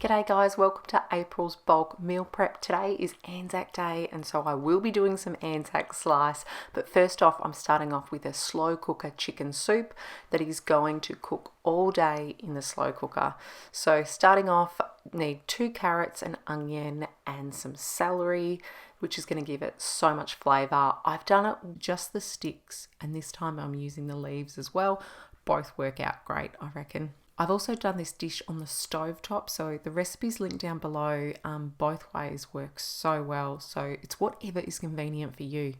G'day guys, welcome to April's bulk meal prep. Today is ANZAC day and so I will be doing some ANZAC slice, but first off I'm starting off with a slow cooker chicken soup that is going to cook all day in the slow cooker. So starting off, need 2 carrots, an onion and some celery, which is going to give it so much flavour. I've done it with just the sticks and this time I'm using the leaves as well. Both work out great, I reckon. I've also done this dish on the stovetop, so the recipe's linked down below. Both ways work so well, so it's whatever is convenient for you.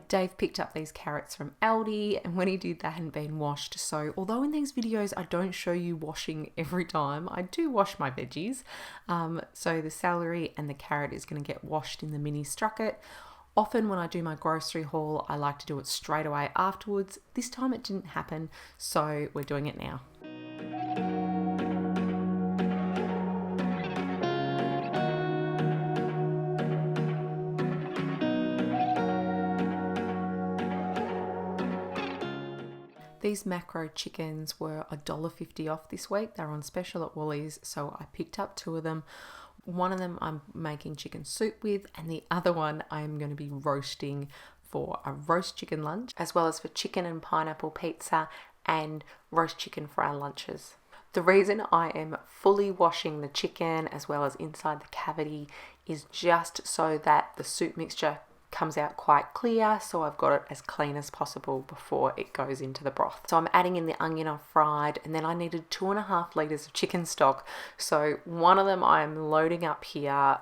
Dave picked up these carrots from Aldi, and when he did, they hadn't been washed. So although in these videos I don't show you washing every time, I do wash my veggies. So the celery and the carrot is going to get washed in the mini strucket. Often when I do my grocery haul, I like to do it straight away afterwards. This time it didn't happen, so we're doing it now. These macro chickens were $1.50 off this week. They're on special at Woolies, so I picked up 2 of them. One of them I'm making chicken soup with, and the other one I'm going to be roasting for a roast chicken lunch, as well as for chicken and pineapple pizza and roast chicken for our lunches. The reason I am fully washing the chicken as well as inside the cavity is just so that the soup mixture comes out quite clear, so I've got it as clean as possible before it goes into the broth. So I'm adding in the onion I've fried, and then I needed 2.5 litres of chicken stock. So one of them I'm loading up here.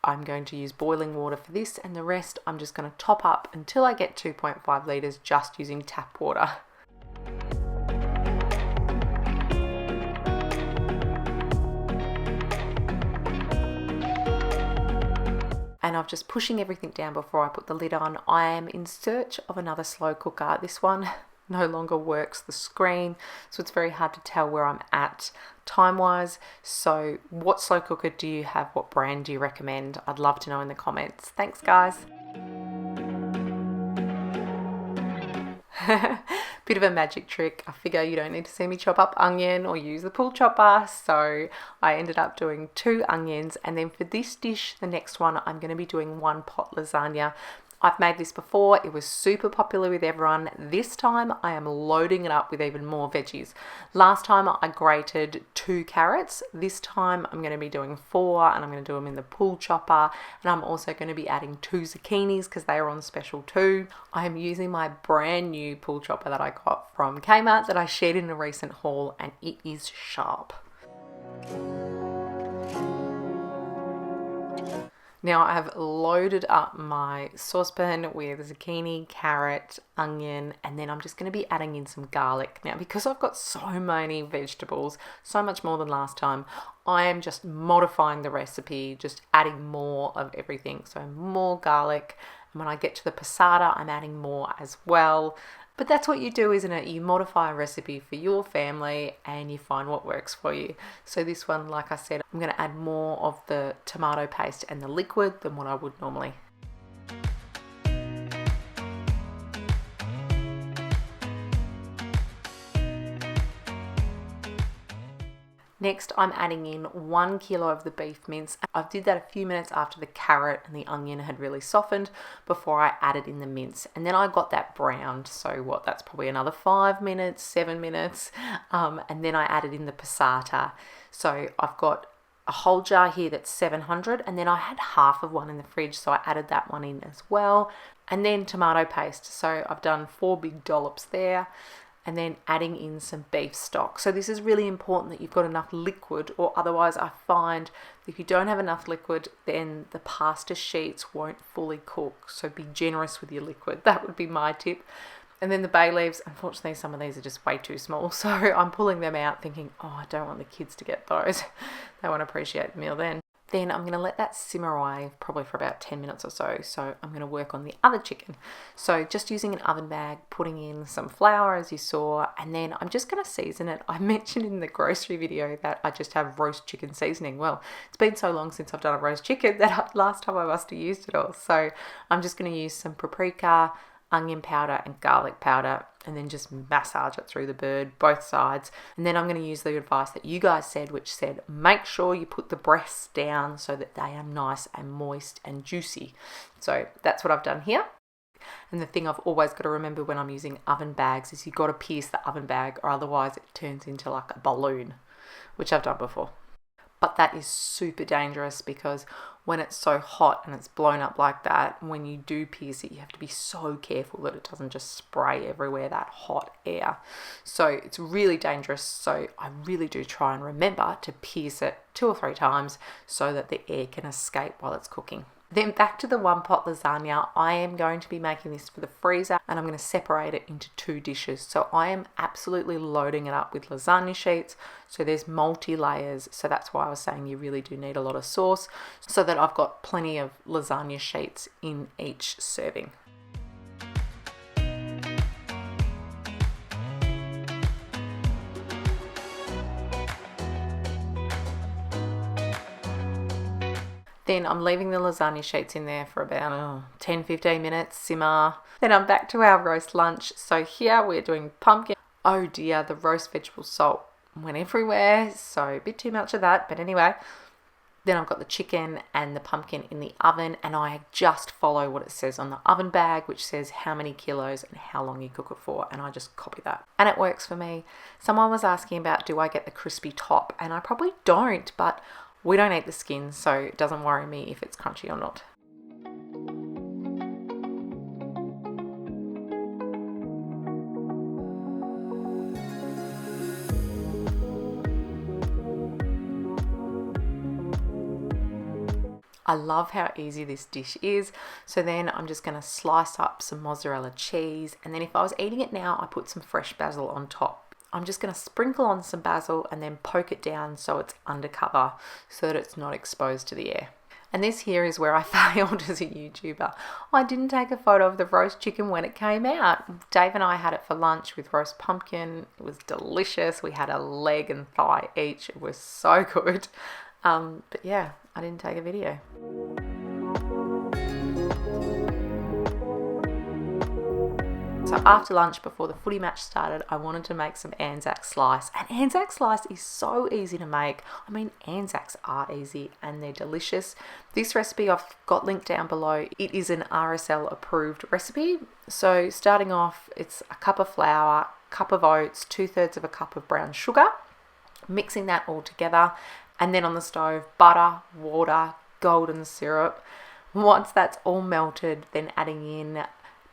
I'm going to use boiling water for this, and the rest I'm just going to top up until I get 2.5 litres just using tap water. And I'm just pushing everything down before I put the lid on. I am in search of another slow cooker. This one no longer works the screen, so it's very hard to tell where I'm at time-wise. So what slow cooker do you have? What brand do you recommend? I'd love to know in the comments. Thanks, guys. Bit of a magic trick. I figure you don't need to see me chop up onion or use the pull chopper, so I ended up doing 2 onions, and then for this dish, the next one, I'm going to be doing 1 pot lasagna. I've made this before, it was super popular with everyone. This time I am loading it up with even more veggies. Last time I grated 2 carrots, this time I'm going to be doing 4, and I'm going to do them in the pull chopper, and I'm also going to be adding 2 zucchinis because they are on special too. I am using my brand new pull chopper that I got from Kmart that I shared in a recent haul, and it is sharp. Now I have loaded up my saucepan with zucchini, carrot, onion, and then I'm just going to be adding in some garlic. Now because I've got so many vegetables, so much more than last time, I am just modifying the recipe, just adding more of everything. So more garlic, and when I get to the passata, I'm adding more as well. But that's what you do, isn't it? You modify a recipe for your family and you find what works for you. So this one, like I said, I'm going to add more of the tomato paste and the liquid than what I would normally. Next, I'm adding in 1 kilo of the beef mince. I did that a few minutes after the carrot and the onion had really softened before I added in the mince. And then I got that browned, so that's probably another 5 minutes, 7 minutes. And then I added in the passata. So I've got a whole jar here that's 700, and then I had half of one in the fridge, so I added that one in as well. And then tomato paste. So I've done 4 big dollops there. And then adding in some beef stock. So this is really important that you've got enough liquid, or otherwise I find if you don't have enough liquid, then the pasta sheets won't fully cook. So be generous with your liquid. That would be my tip. And then the bay leaves, unfortunately some of these are just way too small, so I'm pulling them out thinking, oh, I don't want the kids to get those. They won't appreciate the meal then. Then I'm going to let that simmer away probably for about 10 minutes or so. So I'm going to work on the other chicken. So just using an oven bag, putting in some flour as you saw, and then I'm just going to season it. I mentioned in the grocery video that I just have roast chicken seasoning. Well, it's been so long since I've done a roast chicken that last time I must have used it all. So I'm just going to use some paprika, onion powder and garlic powder. and then just massage it through the bird, both sides. And then I'm going to use the advice that you guys said, which said make sure you put the breasts down so that they are nice and moist and juicy. So that's what I've done here. And the thing I've always got to remember when I'm using oven bags is you've got to pierce the oven bag, or otherwise it turns into like a balloon, which I've done before. But that is super dangerous because when it's so hot and it's blown up like that, when you do pierce it, you have to be so careful that it doesn't just spray everywhere, that hot air. So it's really dangerous. So I really do try and remember to pierce it 2 or 3 times so that the air can escape while it's cooking. Then back to the 1-pot lasagna. I am going to be making this for the freezer, and I'm going to separate it into 2 dishes. So I am absolutely loading it up with lasagna sheets. So there's multi-layers. So that's why I was saying you really do need a lot of sauce, so that I've got plenty of lasagna sheets in each serving. Then I'm leaving the lasagna sheets in there for about 10-15 minutes, simmer. Then I'm back to our roast lunch. So here we're doing pumpkin. Oh dear, the roast vegetable salt went everywhere, so a bit too much of that, but anyway. Then I've got the chicken and the pumpkin in the oven, and I just follow what it says on the oven bag, which says how many kilos and how long you cook it for, and I just copy that. And it works for me. Someone was asking about, do I get the crispy top? And I probably don't, but we don't eat the skin, so it doesn't worry me if it's crunchy or not. I love how easy this dish is. So then I'm just going to slice up some mozzarella cheese, and then if I was eating it now, I put some fresh basil on top. I'm just going to sprinkle on some basil and then poke it down so it's undercover, so that it's not exposed to the air. And this here is where I failed as a YouTuber. I didn't take a photo of the roast chicken when it came out. Dave and I had it for lunch with roast pumpkin. It was delicious. We had a leg and thigh each. It was so good. But yeah, I didn't take a video. So after lunch, before the footy match started, I wanted to make some ANZAC slice. And ANZAC slice is so easy to make. I mean, ANZACs are easy and they're delicious. This recipe I've got linked down below. It is an RSL approved recipe. So starting off, it's a cup of flour, cup of oats, 2/3 of a cup of brown sugar, mixing that all together. And then on the stove, butter, water, golden syrup. Once that's all melted, then adding in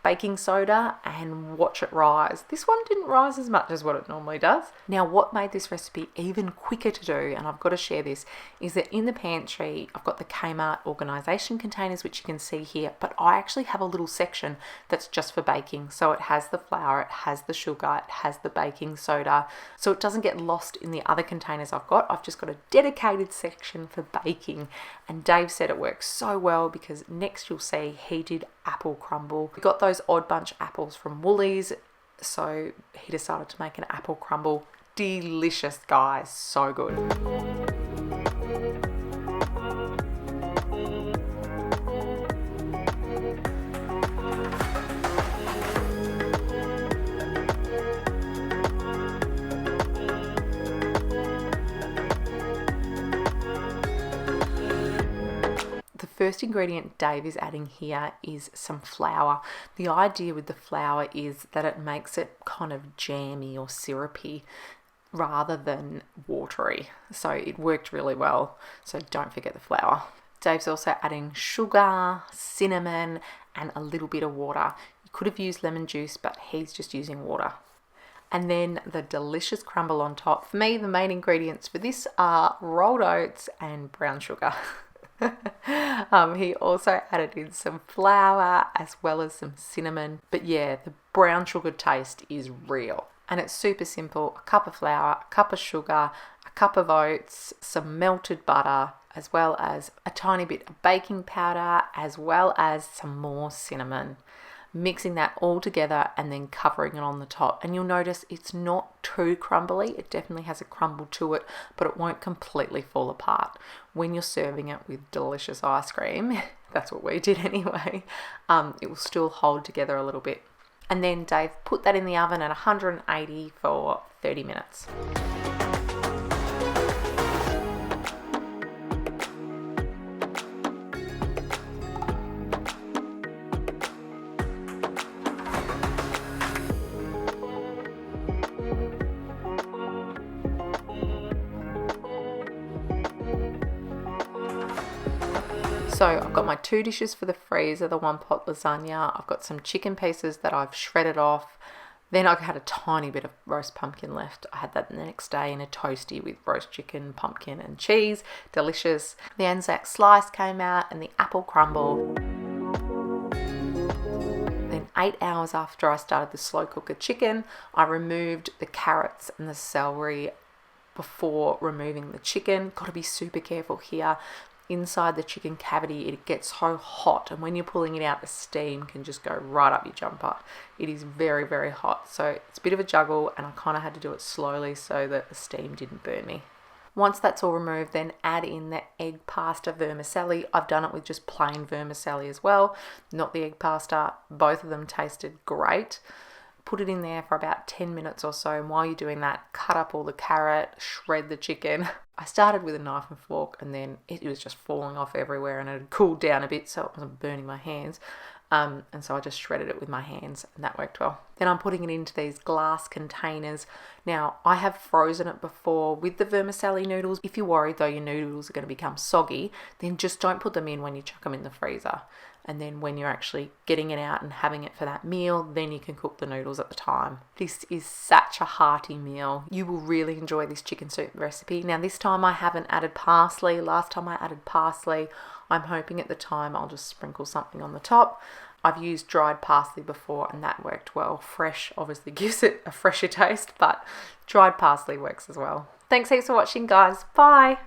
baking soda and watch it rise. This one didn't rise as much as what it normally does. Now, what made this recipe even quicker to do, and I've got to share this, is that in the pantry, I've got the Kmart organisation containers, which you can see here, but I actually have a little section that's just for baking. So it has the flour, it has the sugar, it has the baking soda, so it doesn't get lost in the other containers I've got. I've just got a dedicated section for baking, and Dave said it works so well because next you'll see he did apple crumble. We got those odd bunch apples from Woolies, so he decided to make an apple crumble. Delicious, guys, so good. First ingredient Dave is adding here is some flour. The idea with the flour is that it makes it kind of jammy or syrupy rather than watery. So it worked really well. So don't forget the flour. Dave's also adding sugar, cinnamon, and a little bit of water. You could have used lemon juice, but he's just using water. And then the delicious crumble on top. For me, the main ingredients for this are rolled oats and brown sugar. He also added in some flour as well as some cinnamon. But yeah, the brown sugar taste is real. And it's super simple. A cup of flour, a cup of sugar, a cup of oats, some melted butter, as well as a tiny bit of baking powder, as well as some more cinnamon. Mixing that all together and then covering it on the top. And you'll notice it's not too crumbly. It definitely has a crumble to it, but it won't completely fall apart. When you're serving it with delicious ice cream, that's what we did anyway, it will still hold together a little bit. And then Dave put that in the oven at 180 for 30 minutes. So I've got my 2 dishes for the freezer, the 1 pot lasagna. I've got some chicken pieces that I've shredded off. Then I had a tiny bit of roast pumpkin left. I had that the next day in a toastie with roast chicken, pumpkin and cheese. Delicious. The ANZAC slice came out and the apple crumble. Then 8 hours after I started the slow cooker chicken, I removed the carrots and the celery before removing the chicken. Got to be super careful here. Inside the chicken cavity, it gets so hot, and when you're pulling it out, the steam can just go right up your jumper. It is very, very hot, so it's a bit of a juggle, and I kind of had to do it slowly so that the steam didn't burn me. Once that's all removed, then add in the egg pasta vermicelli. I've done it with just plain vermicelli as well, not the egg pasta. Both of them tasted great. Put it in there for about 10 minutes or so, and while you're doing that, cut up all the carrot, shred the chicken. I started with a knife and fork, and then it was just falling off everywhere, and it had cooled down a bit so it wasn't burning my hands. And so I just shredded it with my hands, and that worked well. Then I'm putting it into these glass containers. Now, I have frozen it before with the vermicelli noodles. If you're worried though your noodles are going to become soggy, then just don't put them in when you chuck them in the freezer. And then when you're actually getting it out and having it for that meal, then you can cook the noodles at the time. This is such a hearty meal. You will really enjoy this chicken soup recipe. Now, this time I haven't added parsley. Last time I added parsley. I'm hoping at the time I'll just sprinkle something on the top. I've used dried parsley before and that worked well. Fresh obviously gives it a fresher taste, but dried parsley works as well. Thanks heaps for watching, guys. Bye.